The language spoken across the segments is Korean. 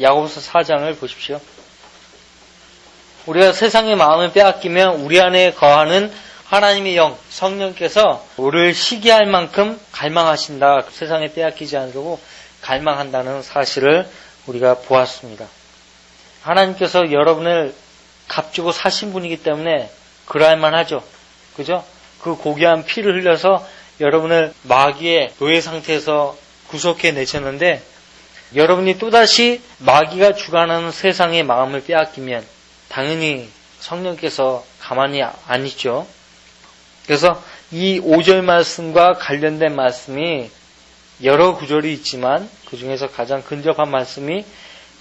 야고보서 4장을 보십시오. 우리가 세상의 마음을 빼앗기면 우리 안에 거하는 하나님의 영, 성령께서 우리를 시기할 만큼 갈망하신다. 세상에 빼앗기지 않으려고 갈망한다는 사실을 우리가 보았습니다. 하나님께서 여러분을 값주고 사신 분이기 때문에 그럴만 하죠. 그죠? 그 고귀한 피를 흘려서 여러분을 마귀의 노예 상태에서 구속해 내셨는데, 여러분이 또다시 마귀가 주관하는 세상의 마음을 빼앗기면 당연히 성령께서 가만히 안 있죠. 그래서 이 5절 말씀과 관련된 말씀이 여러 구절이 있지만 그 중에서 가장 근접한 말씀이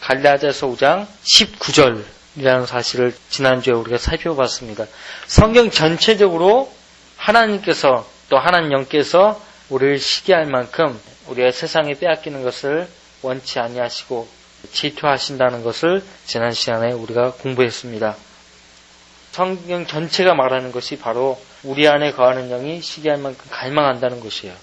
갈라디아서 5장 19절이라는 사실을 지난주에 우리가 살펴봤습니다. 성경 전체적으로 하나님께서 또 하나님 영께서 우리를 시기할 만큼 우리가 세상에 빼앗기는 것을 원치 아니하시고 질투하신다는 것을 지난 시간에 우리가 공부했습니다. 성경 전체가 말하는 것이 바로 우리 안에 거하는 영이 시기할 만큼 갈망한다는 것이에요.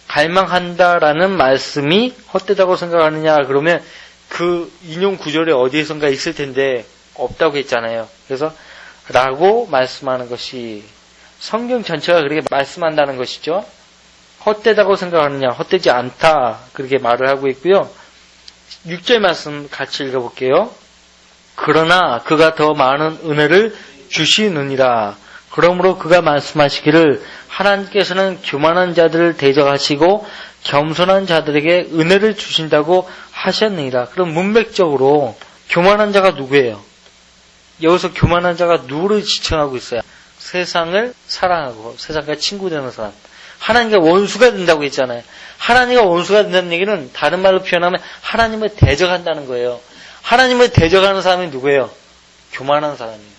갈망한다라는 말씀이 헛되다고 생각하느냐 그러면 그 인용 구절에 어디에선가 있을 텐데 없다고 했잖아요. 그래서 라고 말씀하는 것이 성경 전체가 그렇게 말씀한다는 것이죠. 헛되다고 생각하느냐, 헛되지 않다 그렇게 말을 하고 있고요. 6절 말씀 같이 읽어볼게요. 그러나 그가 더 많은 은혜를 주시느니라. 그러므로 그가 말씀하시기를 하나님께서는 교만한 자들을 대적하시고 겸손한 자들에게 은혜를 주신다고 하셨느니라. 그럼 문맥적으로 교만한 자가 누구예요? 여기서 교만한 자가 누구를 지칭하고 있어요? 세상을 사랑하고 세상과 친구 되는 사람. 하나님과 원수가 된다고 했잖아요. 하나님과 원수가 된다는 얘기는 다른 말로 표현하면 하나님을 대적한다는 거예요. 하나님을 대적하는 사람이 누구예요? 교만한 사람이에요.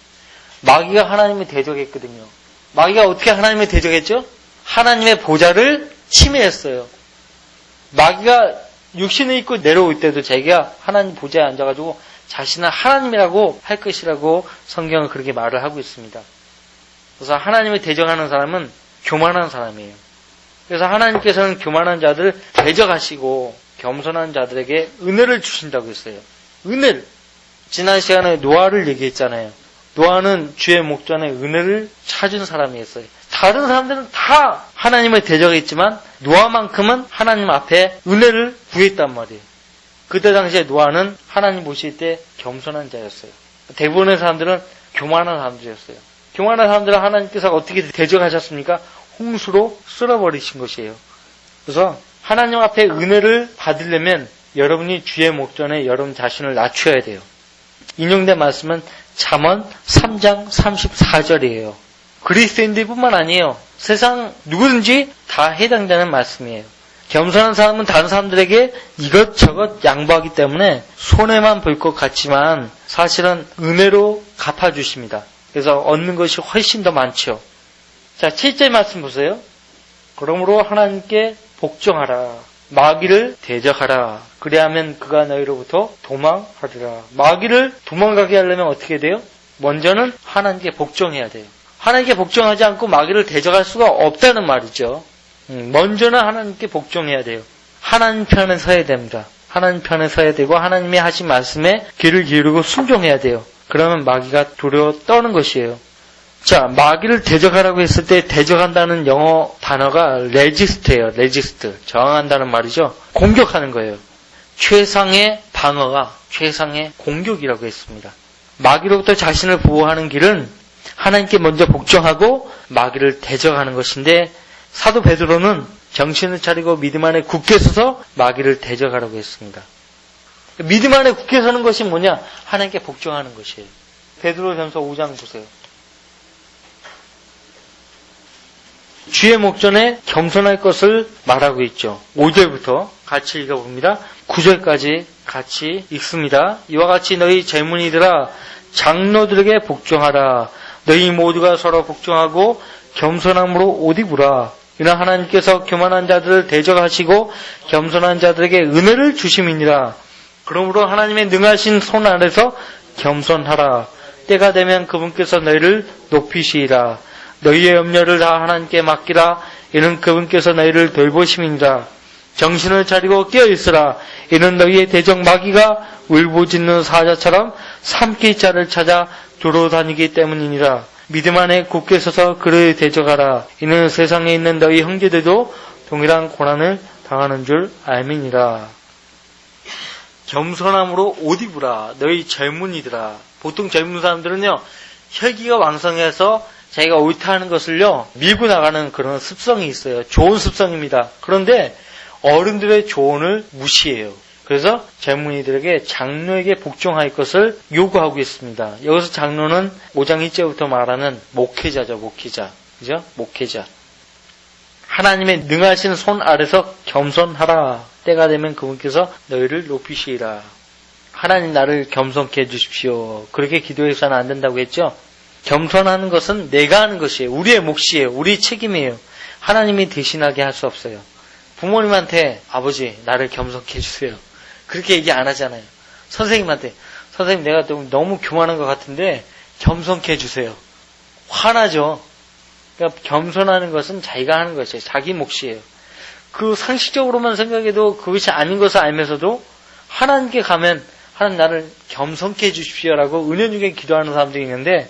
마귀가 하나님을 대적했거든요. 마귀가 어떻게 하나님을 대적했죠? 하나님의 보좌를 침해했어요. 마귀가 육신을 입고 내려올 때도 자기가 하나님 보좌에 앉아가지고 자신은 하나님이라고 할 것이라고 성경은 그렇게 말을 하고 있습니다. 그래서 하나님을 대적하는 사람은 교만한 사람이에요. 그래서 하나님께서는 교만한 자들을 대적하시고 겸손한 자들에게 은혜를 주신다고 했어요. 은혜를. 지난 시간에 노아를 얘기했잖아요. 노아는 주의 목전에 은혜를 찾은 사람이었어요. 다른 사람들은 다 하나님을 대적했지만 노아만큼은 하나님 앞에 은혜를 구했단 말이에요. 그때 당시에 노아는 하나님 보실 때 겸손한 자였어요. 대부분의 사람들은 교만한 사람들이었어요. 교만한 사람들은 하나님께서 어떻게 대적하셨습니까? 홍수로 쓸어버리신 것이에요. 그래서 하나님 앞에 은혜를 받으려면 여러분이 주의 목전에 여러분 자신을 낮춰야 돼요. 인용된 말씀은 잠언 3장 34절이에요. 그리스도인들뿐만 아니에요. 세상 누구든지 다 해당되는 말씀이에요. 겸손한 사람은 다른 사람들에게 이것저것 양보하기 때문에 손해만 볼 것 같지만 사실은 은혜로 갚아주십니다. 그래서 얻는 것이 훨씬 더 많죠. 자, 7절 말씀 보세요. 그러므로 하나님께 복종하라. 마귀를 대적하라. 그리하면 그가 너희로부터 도망하리라. 마귀를 도망가게 하려면 어떻게 돼요? 먼저는 하나님께 복종해야 돼요. 하나님께 복종하지 않고 마귀를 대적할 수가 없다는 말이죠. 먼저는 하나님께 복종해야 돼요. 하나님 편에 서야 됩니다. 하나님 편에 서야 되고 하나님의 하신 말씀에 귀를 기울이고 순종해야 돼요. 그러면 마귀가 두려워 떠는 것이에요. 자, 마귀를 대적하라고 했을 때 대적한다는 영어 단어가 레지스트예요. 레지스트. 저항한다는 말이죠. 공격하는 거예요. 최상의 방어가 최상의 공격이라고 했습니다. 마귀로부터 자신을 보호하는 길은 하나님께 먼저 복종하고 마귀를 대적하는 것인데 사도 베드로는 정신을 차리고 믿음 안에 굳게 서서 마귀를 대적하라고 했습니다. 믿음 안에 굳게 서는 것이 뭐냐? 하나님께 복종하는 것이에요. 베드로전서 5장 보세요. 주의 목전에 겸손할 것을 말하고 있죠. 5절부터 같이 읽어봅니다. 9절까지 같이 읽습니다. 이와 같이 너희 젊은이들아 장로들에게 복종하라. 너희 모두가 서로 복종하고 겸손함으로 옷 입으라. 이는 하나님께서 교만한 자들을 대적하시고 겸손한 자들에게 은혜를 주심이니라. 그러므로 하나님의 능하신 손 아래서 겸손하라. 때가 되면 그분께서 너희를 높이시리라. 너희의 염려를 다 하나님께 맡기라. 이는 그분께서 너희를 돌보심이니라. 정신을 차리고 깨어있으라. 이는 너희의 대적 마귀가 울부짖는 사자처럼 삼킬 자를 찾아 두루다니기 때문이니라. 믿음 안에 굳게 서서 그를 대적하라. 이는 세상에 있는 너희 형제들도 동일한 고난을 당하는 줄 알미니라. 겸손함으로 옷 입으라. 너희 젊은이들아. 보통 젊은 사람들은요, 혈기가 왕성해서 자기가 옳다 하는 것을요, 밀고 나가는 그런 습성이 있어요. 좋은 습성입니다. 그런데 어른들의 조언을 무시해요. 그래서 젊은이들에게 장로에게 복종할 것을 요구하고 있습니다. 여기서 장로는 5장 1절부터 말하는 목회자죠, 목회자. 그죠? 목회자. 하나님의 능하신 손 아래서 겸손하라. 때가 되면 그분께서 너희를 높이시리라. 하나님 나를 겸손케 해주십시오. 그렇게 기도해서는 안 된다고 했죠? 겸손하는 것은 내가 하는 것이에요. 우리의 몫이에요. 우리 책임이에요. 하나님이 대신하게 할 수 없어요. 부모님한테 아버지 나를 겸손케 해주세요. 그렇게 얘기 안 하잖아요. 선생님한테 선생님 내가 너무 교만한 것 같은데 겸손케 해주세요. 화나죠. 그러니까 겸손하는 것은 자기가 하는 것이에요. 자기 몫이에요. 그 상식적으로만 생각해도 그것이 아닌 것을 알면서도 하나님께 가면 하나님 나를 겸손케 해주십시오라고 은연중에 기도하는 사람들이 있는데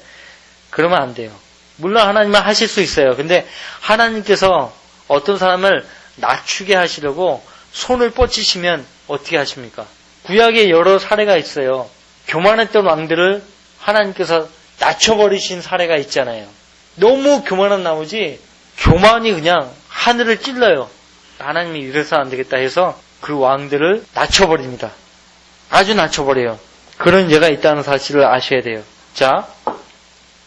그러면 안 돼요. 물론 하나님은 하실 수 있어요. 근데 하나님께서 어떤 사람을 낮추게 하시려고 손을 뻗치시면 어떻게 하십니까? 구약에 여러 사례가 있어요. 교만했던 왕들을 하나님께서 낮춰버리신 사례가 있잖아요. 너무 교만한 나머지 교만이 그냥 하늘을 찔러요. 하나님이 이래서 안 되겠다 해서 그 왕들을 낮춰버립니다. 아주 낮춰버려요. 그런 예가 있다는 사실을 아셔야 돼요. 자,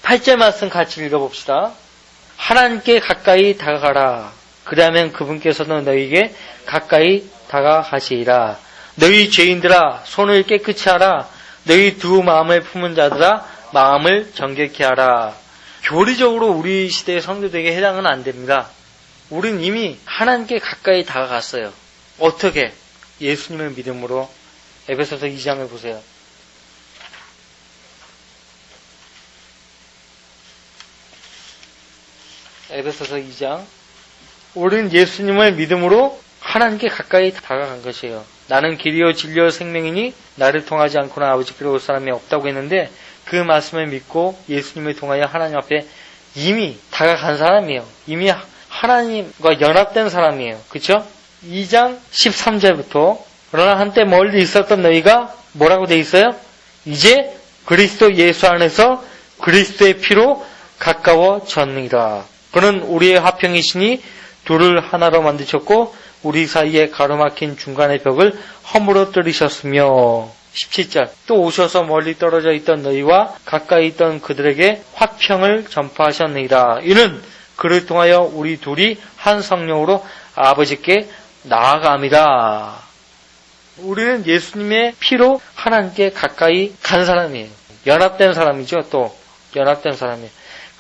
8절 말씀 같이 읽어봅시다. 하나님께 가까이 다가가라. 그러면 그분께서는 너희에게 가까이 다가가시리라. 너희 죄인들아 손을 깨끗이 하라. 너희 두 마음을 품은 자들아 마음을 정결케 하라. 교리적으로 우리 시대의 성도들에게 해당은 안 됩니다. 우린 이미 하나님께 가까이 다가갔어요. 어떻게? 예수님을 믿음으로. 에베소서 2장을 보세요. 에베소서 2장. 우리는 예수님을 믿음으로 하나님께 가까이 다가간 것이에요. 나는 길이요 진리요 생명이니 나를 통하지 않고는 아버지께로 올 사람이 없다고 했는데 그 말씀을 믿고 예수님을 통하여 하나님 앞에 이미 다가간 사람이에요. 이미 하나님과 연합된 사람이에요. 그렇죠? 2장 13절부터 그러나 한때 멀리 있었던 너희가 뭐라고 돼 있어요? 이제 그리스도 예수 안에서 그리스도의 피로 가까워졌느니라. 그는 우리의 화평이시니 둘을 하나로 만드셨고 우리 사이에 가로막힌 중간의 벽을 허물어 뚫으셨으며 17절 또 오셔서 멀리 떨어져 있던 너희와 가까이 있던 그들에게 화평을 전파하셨느니라. 이는 그를 통하여 우리 둘이 한 성령으로 아버지께 나아감이라. 우리는 예수님의 피로 하나님께 가까이 간 사람이에요. 연합된 사람이죠. 또 연합된 사람이에요.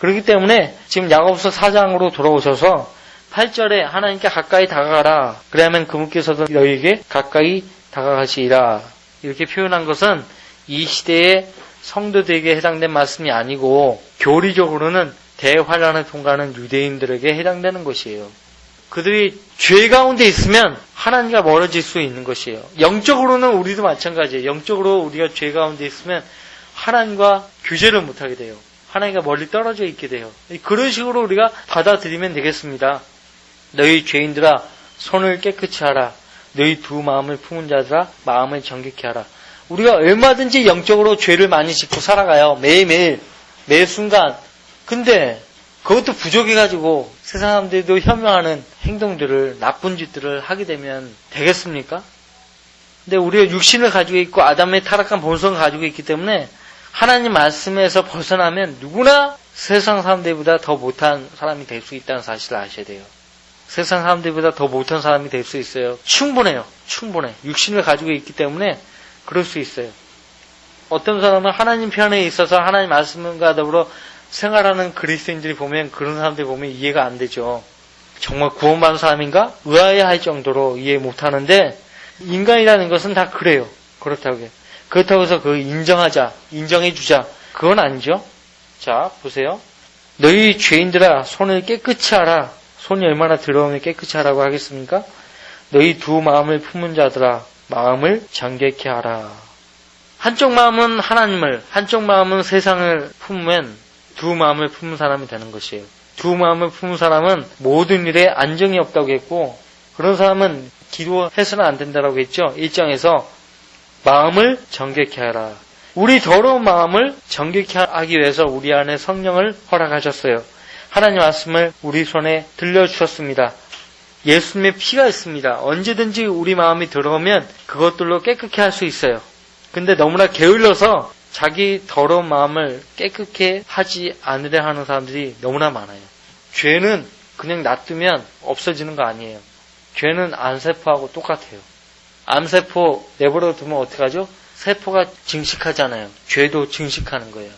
그렇기 때문에 지금 야고보서 4장으로 돌아오셔서 8절에 하나님께 가까이 다가가라. 그러면 그분께서도 너희에게 가까이 다가가시리라. 이렇게 표현한 것은 이 시대의 성도들에게 해당된 말씀이 아니고 교리적으로는 대환란을 통과하는 유대인들에게 해당되는 것이에요. 그들이 죄 가운데 있으면 하나님과 멀어질 수 있는 것이에요. 영적으로는 우리도 마찬가지예요. 영적으로 우리가 죄 가운데 있으면 하나님과 교제를 못하게 돼요. 하나님과 멀리 떨어져 있게 돼요. 그런 식으로 우리가 받아들이면 되겠습니다. 너희 죄인들아 손을 깨끗이 하라. 너희 두 마음을 품은 자들아 마음을 정결케 하라. 우리가 얼마든지 영적으로 죄를 많이 짓고 살아가요. 매일매일 매 순간. 근데 그것도 부족해가지고 세상 사람들도 혐오하는 행동들을 나쁜 짓들을 하게 되면 되겠습니까? 근데 우리가 육신을 가지고 있고 아담의 타락한 본성을 가지고 있기 때문에 하나님 말씀에서 벗어나면 누구나 세상 사람들보다 더 못한 사람이 될 수 있다는 사실을 아셔야 돼요. 세상 사람들보다 더 못한 사람이 될 수 있어요. 충분해요. 충분해. 육신을 가지고 있기 때문에 그럴 수 있어요. 어떤 사람은 하나님 편에 있어서 하나님 말씀과 더불어 생활하는 그리스도인들이 보면 그런 사람들 보면 이해가 안 되죠. 정말 구원받은 사람인가? 의아해할 정도로 이해 못하는데 인간이라는 것은 다 그래요. 그렇다고 해요. 그렇다고 해서 그 인정하자, 인정해주자 그건 아니죠. 자 보세요. 너희 죄인들아 손을 깨끗이 하라. 손이 얼마나 더러우면 깨끗이 하라고 하겠습니까? 너희 두 마음을 품은 자들아 마음을 정결케 하라. 한쪽 마음은 하나님을, 한쪽 마음은 세상을 품으면 두 마음을 품은 사람이 되는 것이에요. 두 마음을 품은 사람은 모든 일에 안정이 없다고 했고, 그런 사람은 기도해서는 안 된다고 했죠. 1장에서 마음을 정결케 하라. 우리 더러운 마음을 정결케 하기 위해서 우리 안에 성령을 허락하셨어요. 하나님 말씀을 우리 손에 들려주셨습니다. 예수님의 피가 있습니다. 언제든지 우리 마음이 들어오면 그것들로 깨끗게 할 수 있어요. 근데 너무나 게을러서 자기 더러운 마음을 깨끗게 하지 않으려 하는 사람들이 너무나 많아요. 죄는 그냥 놔두면 없어지는 거 아니에요. 죄는 암세포하고 똑같아요. 암세포 내버려 두면 어떡하죠? 세포가 증식하잖아요. 죄도 증식하는 거예요.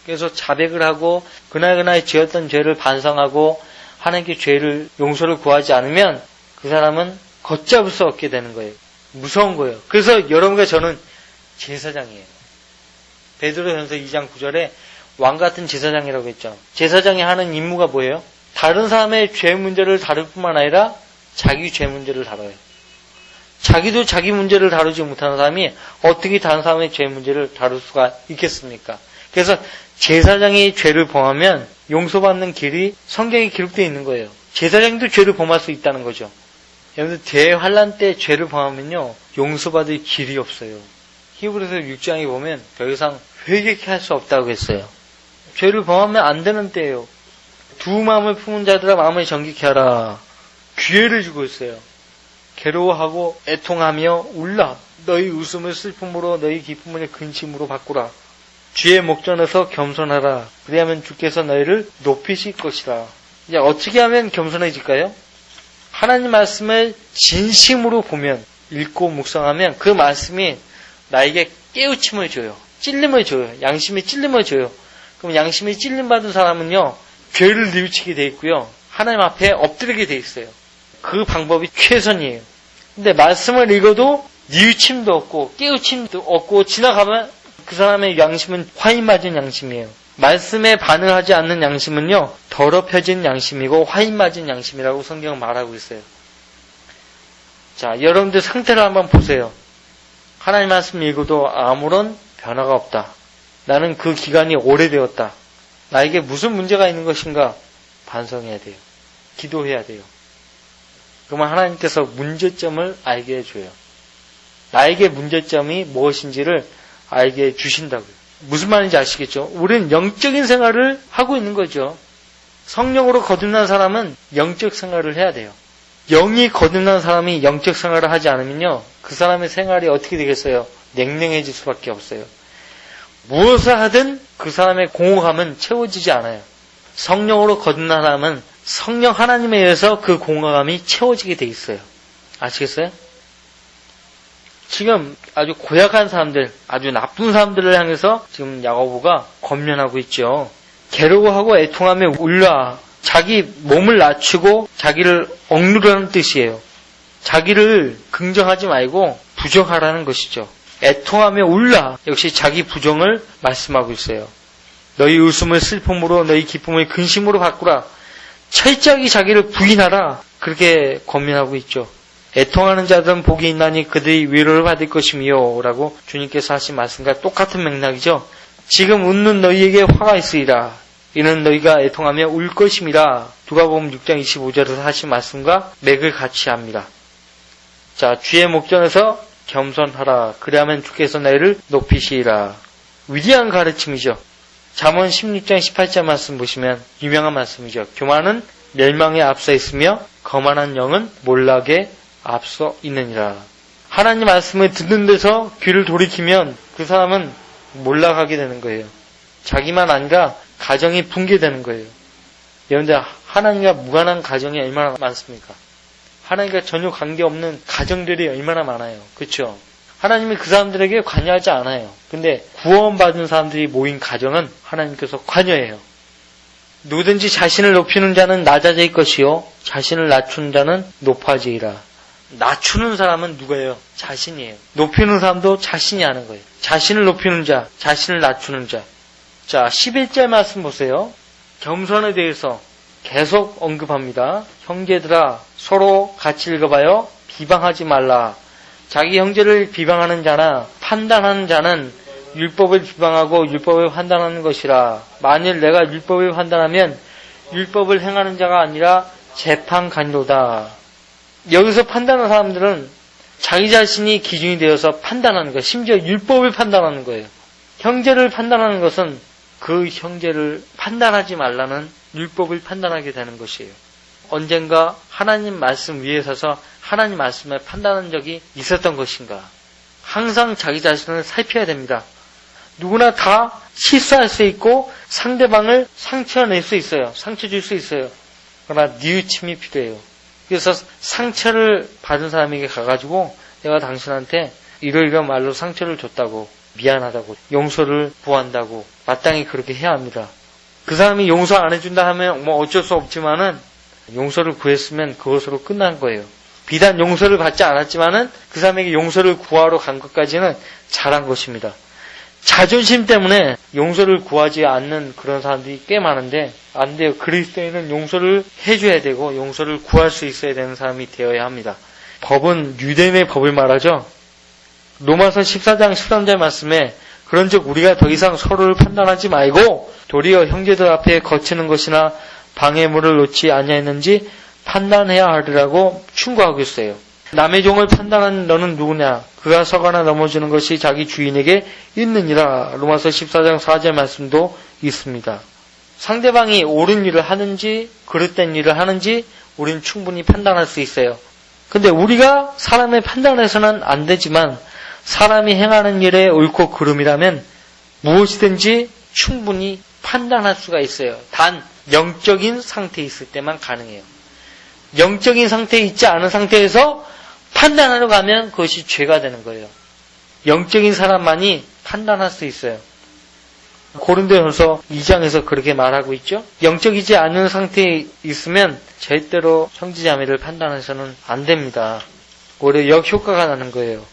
그래서 자백을 하고 그날그날 지었던 죄를 반성하고 하나님께 죄를 용서를 구하지 않으면 그 사람은 걷잡을 수 없게 되는 거예요. 무서운 거예요. 그래서 여러분과 저는 제사장이에요. 베드로전서 2장 9절에 왕 같은 제사장이라고 했죠. 제사장이 하는 임무가 뭐예요? 다른 사람의 죄 문제를 다룰 뿐만 아니라 자기 죄 문제를 다뤄요. 자기도 자기 문제를 다루지 못하는 사람이 어떻게 다른 사람의 죄 문제를 다룰 수가 있겠습니까? 그래서 제사장이 죄를 범하면 용서받는 길이 성경에 기록되어 있는 거예요. 제사장도 죄를 범할 수 있다는 거죠. 여러분들 대환란 때 죄를 범하면요 용서받을 길이 없어요. 히브리서 6장에 보면 더 이상 회개케 할 수 없다고 했어요. 죄를 범하면 안 되는 때예요. 두 마음을 품은 자들아 마음을 정결케 하라. 기회를 주고 있어요. 괴로워하고 애통하며 울라. 너희 웃음을 슬픔으로 너희 기쁨을 근심으로 바꾸라. 주의 목전에서 겸손하라. 그리하면 주께서 너희를 높이실 것이라. 이제 어떻게 하면 겸손해질까요? 하나님 말씀을 진심으로 보면, 읽고 묵상하면 그 말씀이 나에게 깨우침을 줘요. 찔림을 줘요. 양심이 찔림을 줘요. 그럼 양심이 찔림 받은 사람은요, 죄를 뉘우치게 돼 있고요. 하나님 앞에 엎드리게 돼 있어요. 그 방법이 최선이에요. 근데 말씀을 읽어도 뉘우침도 없고 깨우침도 없고 지나가면 그 사람의 양심은 화인 맞은 양심이에요. 말씀에 반응하지 않는 양심은요, 더럽혀진 양심이고 화인 맞은 양심이라고 성경은 말하고 있어요. 자, 여러분들 상태를 한번 보세요. 하나님 말씀 읽어도 아무런 변화가 없다. 나는 그 기간이 오래되었다. 나에게 무슨 문제가 있는 것인가? 반성해야 돼요. 기도해야 돼요. 그러면 하나님께서 문제점을 알게 해줘요. 나에게 문제점이 무엇인지를 알게 해주신다고요. 무슨 말인지 아시겠죠? 우리는 영적인 생활을 하고 있는 거죠. 성령으로 거듭난 사람은 영적 생활을 해야 돼요. 영이 거듭난 사람이 영적 생활을 하지 않으면요, 그 사람의 생활이 어떻게 되겠어요? 냉랭해질 수밖에 없어요. 무엇을 하든 그 사람의 공허함은 채워지지 않아요. 성령으로 거듭난 사람은 성령 하나님에 의해서 그 공허함이 채워지게 돼 있어요. 아시겠어요? 지금 아주 고약한 사람들, 아주 나쁜 사람들을 향해서 지금 야고보가 권면하고 있죠. 괴로워하고 애통하며 울라. 자기 몸을 낮추고 자기를 억누르라는 뜻이에요. 자기를 긍정하지 말고 부정하라는 것이죠. 애통하며 울라. 역시 자기 부정을 말씀하고 있어요. 너희 웃음을 슬픔으로 너희 기쁨을 근심으로 바꾸라. 철저하게 자기를 부인하라. 그렇게 권면하고 있죠. 애통하는 자들은 복이 있나니 그들이 위로를 받을 것이며 라고 주님께서 하신 말씀과 똑같은 맥락이죠. 지금 웃는 너희에게 화가 있으리라. 이는 너희가 애통하며 울 것임이라. 누가복음 6장 25절에서 하신 말씀과 맥을 같이 합니다. 자, 주의 목전에서 겸손하라. 그리하면 주께서 너희를 높이시리라. 위대한 가르침이죠. 잠언 16장 18절 말씀 보시면 유명한 말씀이죠. 교만은 멸망에 앞서 있으며 거만한 영은 몰락에 앞서 있느니라. 하나님 말씀을 듣는 데서 귀를 돌이키면 그 사람은 몰락하게 되는 거예요. 자기만 아니라 가정이 붕괴되는 거예요. 여러분들, 하나님과 무관한 가정이 얼마나 많습니까? 하나님과 전혀 관계없는 가정들이 얼마나 많아요. 그렇죠? 하나님이 그 사람들에게 관여하지 않아요. 근데 구원받은 사람들이 모인 가정은 하나님께서 관여해요. 누구든지 자신을 높이는 자는 낮아질 것이요 자신을 낮추는 자는 높아지리라. 낮추는 사람은 누구예요? 자신이에요. 높이는 사람도 자신이 하는 거예요. 자신을 높이는 자, 자신을 낮추는 자. 자, 11절 말씀 보세요. 겸손에 대해서 계속 언급합니다. 형제들아, 서로 같이 읽어봐요. 비방하지 말라. 자기 형제를 비방하는 자나 판단하는 자는 율법을 비방하고 율법을 판단하는 것이라. 만일 내가 율법을 판단하면 율법을 행하는 자가 아니라 재판관이로다. 여기서 판단하는 사람들은 자기 자신이 기준이 되어서 판단하는 거예요. 심지어 율법을 판단하는 거예요. 형제를 판단하는 것은 그 형제를 판단하지 말라는 율법을 판단하게 되는 것이에요. 언젠가 하나님 말씀 위에 서서 하나님 말씀을 판단한 적이 있었던 것인가? 항상 자기 자신을 살펴야 됩니다. 누구나 다 실수할 수 있고 상대방을 상처낼 수 있어요. 상처 줄 수 있어요. 그러나 뉘우침이 필요해요. 그래서 상처를 받은 사람에게 가가지고 내가 당신한테 이러이러한 말로 상처를 줬다고, 미안하다고, 용서를 구한다고 마땅히 그렇게 해야 합니다. 그 사람이 용서 안 해준다 하면 뭐 어쩔 수 없지만은 용서를 구했으면 그것으로 끝난 거예요. 비단 용서를 받지 않았지만은 그 사람에게 용서를 구하러 간 것까지는 잘한 것입니다. 자존심 때문에 용서를 구하지 않는 그런 사람들이 꽤 많은데 안 돼요. 그리스도인은 용서를 해줘야 되고 용서를 구할 수 있어야 되는 사람이 되어야 합니다. 법은 유대인의 법을 말하죠. 로마서 14장 13절 말씀에 그런즉 우리가 더 이상 서로를 판단하지 말고 도리어 형제들 앞에 거치는 것이나 방해물을 놓지 아니하였는지 판단해야 하리라고 충고하고 있어요. 남의 종을 판단하는 너는 누구냐? 그가 서거나 넘어지는 것이 자기 주인에게 있느니라. 로마서 14장 4절 말씀도 있습니다. 상대방이 옳은 일을 하는지 그릇된 일을 하는지 우리는 충분히 판단할 수 있어요. 근데 우리가 사람을 판단해서는 안 되지만 사람이 행하는 일에 옳고 그름이라면 무엇이든지 충분히 판단할 수가 있어요. 단 영적인 상태에 있을 때만 가능해요. 영적인 상태에 있지 않은 상태에서 판단하러 가면 그것이 죄가 되는 거예요. 영적인 사람만이 판단할 수 있어요. 고린도전서 2장에서 그렇게 말하고 있죠. 영적이지 않은 상태에 있으면 절대로 형제자매를 판단해서는 안 됩니다. 오히려 역효과가 나는 거예요.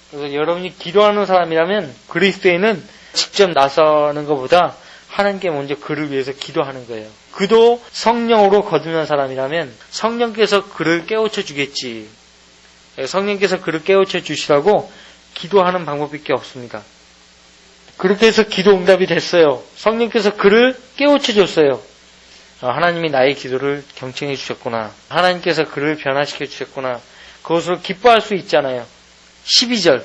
그래서 여러분이 기도하는 사람이라면 그리스도인은 직접 나서는 것보다 하나님께 먼저 그를 위해서 기도하는 거예요. 그도 성령으로 거듭난 사람이라면 성령께서 그를 깨우쳐 주겠지. 성령께서 그를 깨우쳐 주시라고 기도하는 방법밖에 없습니다. 그렇게 해서 기도 응답이 됐어요. 성령께서 그를 깨우쳐 줬어요. 하나님이 나의 기도를 경청해 주셨구나. 하나님께서 그를 변화시켜 주셨구나. 그것으로 기뻐할 수 있잖아요. 12절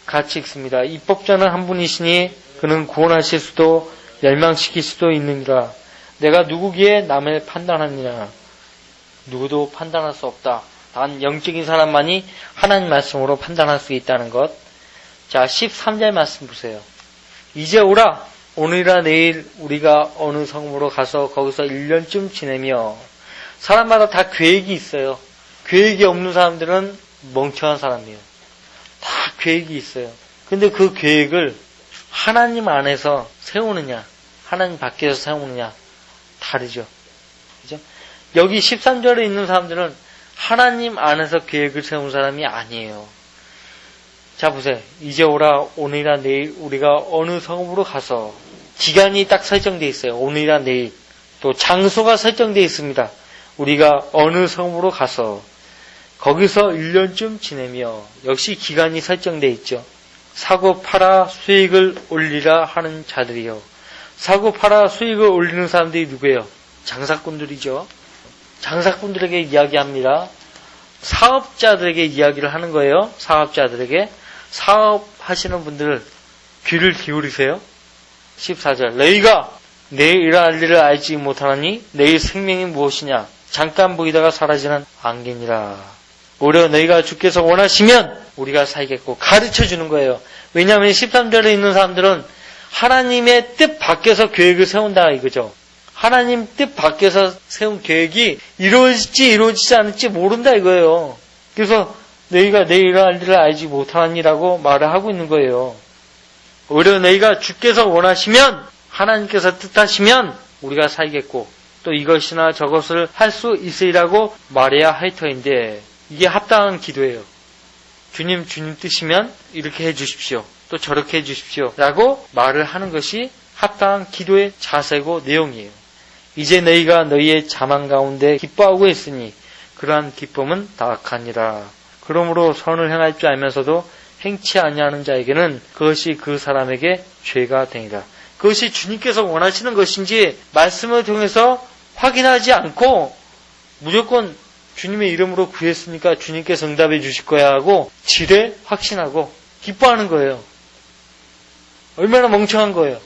같이 읽습니다. 입법자는 한 분이시니 그는 구원하실 수도 멸망시킬 수도 있느니라. 내가 누구기에 남을 판단하느냐. 누구도 판단할 수 없다. 단 영적인 사람만이 하나님 말씀으로 판단할 수 있다는 것. 자, 13절 말씀 보세요. 이제 오라. 오늘이나 내일 우리가 어느 성으로 가서 거기서 1년쯤 지내며. 사람마다 다 계획이 있어요. 계획이 없는 사람들은 멍청한 사람이에요. 다 계획이 있어요. 근데 그 계획을 하나님 안에서 세우느냐, 하나님 밖에서 세우느냐 다르죠. 그죠? 여기 13절에 있는 사람들은 하나님 안에서 계획을 세운 사람이 아니에요. 자, 보세요. 이제 오라. 오늘이나 내일 우리가 어느 성읍으로 가서. 기간이 딱 설정되어 있어요. 오늘이나 내일. 또 장소가 설정되어 있습니다. 우리가 어느 성읍으로 가서 거기서 1년쯤 지내며. 역시 기간이 설정되어 있죠. 사고 팔아 수익을 올리라 하는 자들이요. 사고 팔아 수익을 올리는 사람들이 누구예요? 장사꾼들이죠. 장사꾼들에게 이야기합니다. 사업자들에게 이야기를 하는 거예요. 사업자들에게. 사업하시는 분들 귀를 기울이세요. 14절. 너희가 내일 일어날 일을 알지 못하나니 내일 생명이 무엇이냐. 잠깐 보이다가 사라지는 안개니라. 오히려 너희가 주께서 원하시면 우리가 살겠고 가르쳐주는 거예요. 왜냐하면 13절에 있는 사람들은 하나님의 뜻 밖에서 계획을 세운다 이거죠. 하나님 뜻 밖에서 세운 계획이 이루어질지 이루어지지 않을지 모른다 이거예요. 그래서 너희가 내일 일어날 일을 알지 못하니라고 말을 하고 있는 거예요. 오히려 너희가 주께서 원하시면 하나님께서 뜻하시면 우리가 살겠고 또 이것이나 저것을 할 수 있으리라고 말해야 할 터인데 이게 합당한 기도예요. 주님 뜻이면 이렇게 해주십시오. 또 저렇게 해주십시오. 라고 말을 하는 것이 합당한 기도의 자세고 내용이에요. 이제 너희가 너희의 자만 가운데 기뻐하고 있으니 그러한 기쁨은 다 악하니라. 그러므로 선을 행할 줄 알면서도 행치 아니하는 자에게는 그것이 그 사람에게 죄가 되니라. 그것이 주님께서 원하시는 것인지 말씀을 통해서 확인하지 않고 무조건 주님의 이름으로 구했으니까 주님께서 응답해 주실 거야 하고 지레 확신하고 기뻐하는 거예요. 얼마나 멍청한 거예요.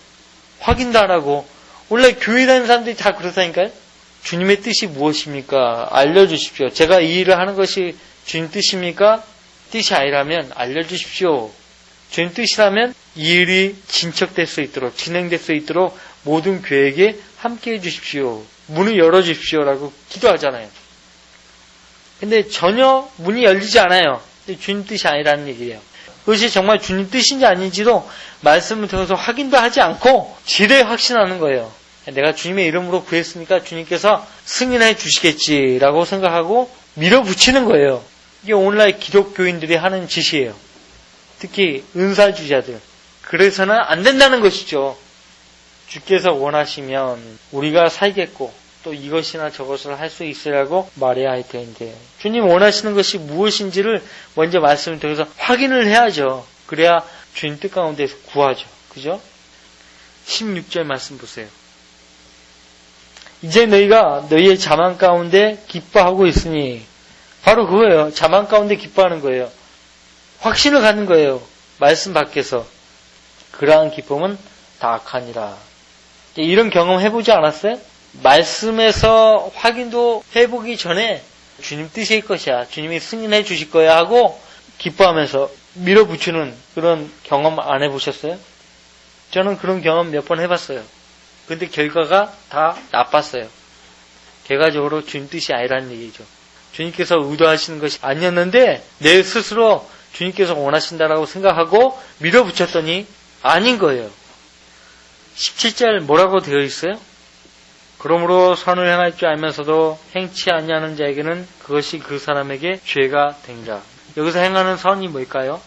확인도 안 하고. 원래 교회 다니는 사람들이 다 그렇다니까요. 주님의 뜻이 무엇입니까? 알려주십시오. 제가 이 일을 하는 것이 주님 뜻입니까? 뜻이 아니라면 알려주십시오. 주님 뜻이라면 이 일이 진척될 수 있도록, 진행될 수 있도록 모든 교회에게 함께 해주십시오. 문을 열어주십시오라고 기도하잖아요. 근데 전혀 문이 열리지 않아요. 주님 뜻이 아니라는 얘기예요. 그것이 정말 주님 뜻인지 아닌지도 말씀을 통해서 확인도 하지 않고 지레 확신하는 거예요. 내가 주님의 이름으로 구했으니까 주님께서 승인해 주시겠지라고 생각하고 밀어붙이는 거예요. 이게 오늘날 기독교인들이 하는 짓이에요. 특히 은사주의자들. 그래서는 안 된다는 것이죠. 주께서 원하시면 우리가 살겠고 또 이것이나 저것을 할 수 있으라고 말해야 할 텐데 주님 원하시는 것이 무엇인지를 먼저 말씀을 통해서 확인을 해야죠. 그래야 주님 뜻 가운데서 구하죠. 그죠? 16절 말씀 보세요. 이제 너희가 너희의 자만 가운데 기뻐하고 있으니 바로 그거예요. 자만 가운데 기뻐하는 거예요. 확신을 갖는 거예요. 말씀 밖에서. 그러한 기쁨은 다 악하니라. 이런 경험 해보지 않았어요? 말씀에서 확인도 해보기 전에 주님 뜻일 것이야. 주님이 승인해 주실 거야 하고 기뻐하면서 밀어붙이는 그런 경험 안 해보셨어요? 저는 그런 경험 몇 번 해봤어요. 근데 결과가 다 나빴어요. 결과적으로 주님 뜻이 아니라는 얘기죠. 주님께서 의도하시는 것이 아니었는데 내 스스로 주님께서 원하신다라고 생각하고 밀어붙였더니 아닌 거예요. 17절 뭐라고 되어 있어요? 그러므로 선을 행할 줄 알면서도 행치 아니하는 자에게는 그것이 그 사람에게 죄가 되니라. 여기서 행하는 선이 뭘까요?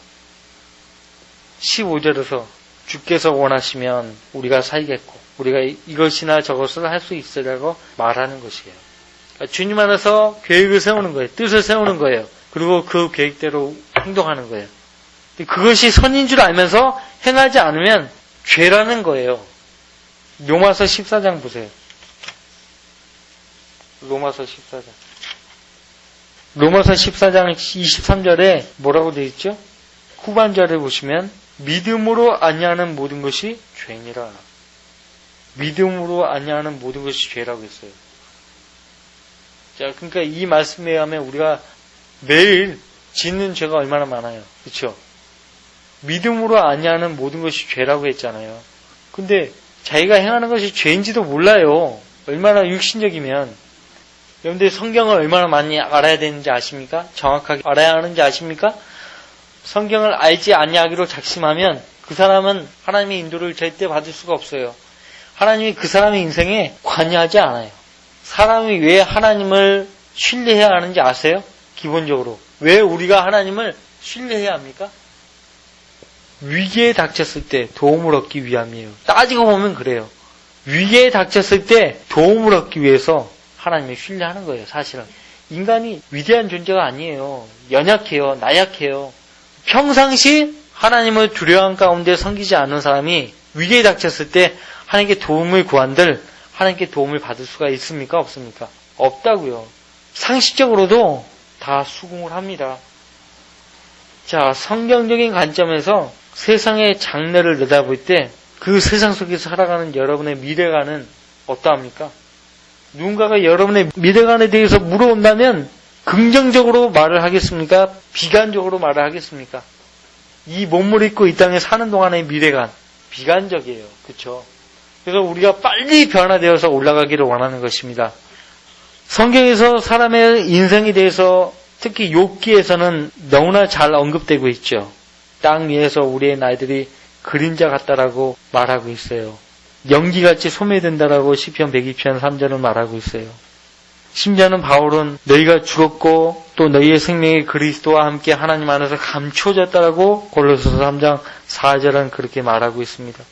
15절에서 주께서 원하시면 우리가 살겠고 우리가 이것이나 저것을 할 수 있으라고 말하는 것이에요. 그러니까 주님 안에서 계획을 세우는 거예요. 뜻을 세우는 거예요. 그리고 그 계획대로 행동하는 거예요. 그것이 선인 줄 알면서 행하지 않으면 죄라는 거예요. 로마서 14장 보세요. 로마서 14장. 로마서 14장 23절에 뭐라고 되어 있죠? 후반절에 보시면 믿음으로 아니하는 모든 것이 죄니라. 믿음으로 아니하는 모든 것이 죄라고 했어요. 자, 그러니까 이 말씀에 의하면 우리가 매일 짓는 죄가 얼마나 많아요. 그렇죠? 믿음으로 아니하는 모든 것이 죄라고 했잖아요. 근데 자기가 행하는 것이 죄인지도 몰라요. 얼마나 육신적이면. 여러분들 성경을 얼마나 많이 알아야 되는지 아십니까? 정확하게 알아야 하는지 아십니까? 성경을 알지 아니하기로 작심하면 그 사람은 하나님의 인도를 절대 받을 수가 없어요. 하나님이 그 사람의 인생에 관여하지 않아요. 사람이 왜 하나님을 신뢰해야 하는지 아세요? 기본적으로. 왜 우리가 하나님을 신뢰해야 합니까? 위기에 닥쳤을 때 도움을 얻기 위함이에요. 따지고 보면 그래요. 위기에 닥쳤을 때 도움을 얻기 위해서 하나님을 신뢰하는 거예요. 사실은. 인간이 위대한 존재가 아니에요. 연약해요. 나약해요. 평상시 하나님을 두려워한 가운데 섬기지 않는 사람이 위기에 닥쳤을 때 하나님께 도움을 구한들 하나님께 도움을 받을 수가 있습니까? 없습니까? 없다고요. 상식적으로도 다 수긍을 합니다. 자, 성경적인 관점에서 세상의 장래를 내다볼 때 그 세상 속에서 살아가는 여러분의 미래관은 어떠합니까? 누군가가 여러분의 미래관에 대해서 물어온다면 긍정적으로 말을 하겠습니까? 비관적으로 말을 하겠습니까? 이 몸을 입고 이 땅에 사는 동안의 미래관 비관적이에요. 그렇죠? 그래서 우리가 빨리 변화되어서 올라가기를 원하는 것입니다. 성경에서 사람의 인생에 대해서 특히 욥기에서는 너무나 잘 언급되고 있죠. 땅 위에서 우리의 날들이 그림자 같다라고 말하고 있어요. 연기같이 소멸된다라고 시편 102편 3절은 말하고 있어요. 심지어는 바울은 너희가 죽었고 또 너희의 생명이 그리스도와 함께 하나님 안에서 감춰졌다라고 골로새서 3장 4절은 그렇게 말하고 있습니다.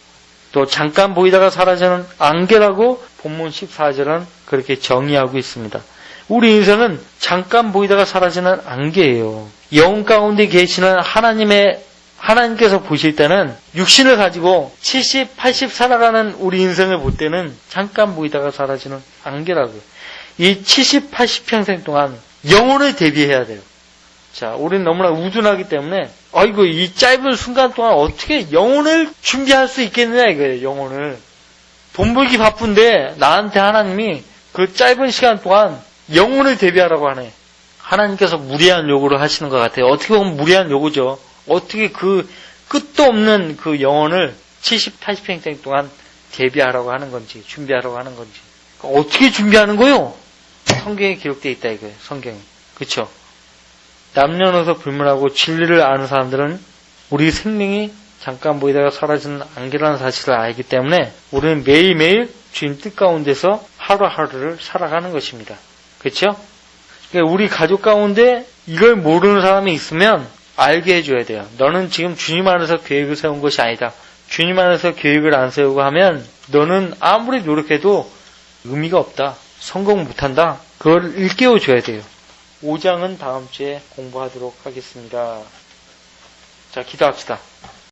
또 잠깐 보이다가 사라지는 안개라고 본문 14절은 그렇게 정의하고 있습니다. 우리 인생은 잠깐 보이다가 사라지는 안개예요. 영혼 가운데 계시는 하나님께서 보실 때는 육신을 가지고 70, 80 살아가는 우리 인생을 볼 때는 잠깐 보이다가 사라지는 안개라고요. 이 70, 80평생 동안 영혼을 대비해야 돼요. 자, 우리는 너무나 우둔하기 때문에 아이고 이 짧은 순간 동안 어떻게 영혼을 준비할 수 있겠느냐 이거예요. 영혼을. 돈 벌기 바쁜데 나한테 하나님이 그 짧은 시간 동안 영혼을 대비하라고 하네. 하나님께서 무리한 요구를 하시는 것 같아요. 어떻게 보면 무리한 요구죠. 어떻게 그 끝도 없는 그 영혼을 70, 80평생 동안 대비하라고 하는 건지 준비하라고 하는 건지 어떻게 준비하는 거요? 성경에 기록되어 있다 이거예요. 성경에. 그렇죠? 남녀노소 불문하고 진리를 아는 사람들은 우리 생명이 잠깐 보이다가 사라지는 안개라는 사실을 알기 때문에 우리는 매일매일 주님 뜻 가운데서 하루하루를 살아가는 것입니다. 그렇죠? 그러니까 우리 가족 가운데 이걸 모르는 사람이 있으면 알게 해줘야 돼요. 너는 지금 주님 안에서 계획을 세운 것이 아니다. 주님 안에서 계획을 안 세우고 하면 너는 아무리 노력해도 의미가 없다. 성공 못한다. 그걸 일깨워줘야 돼요. 5장은 다음 주에 공부하도록 하겠습니다. 자, 기도합시다.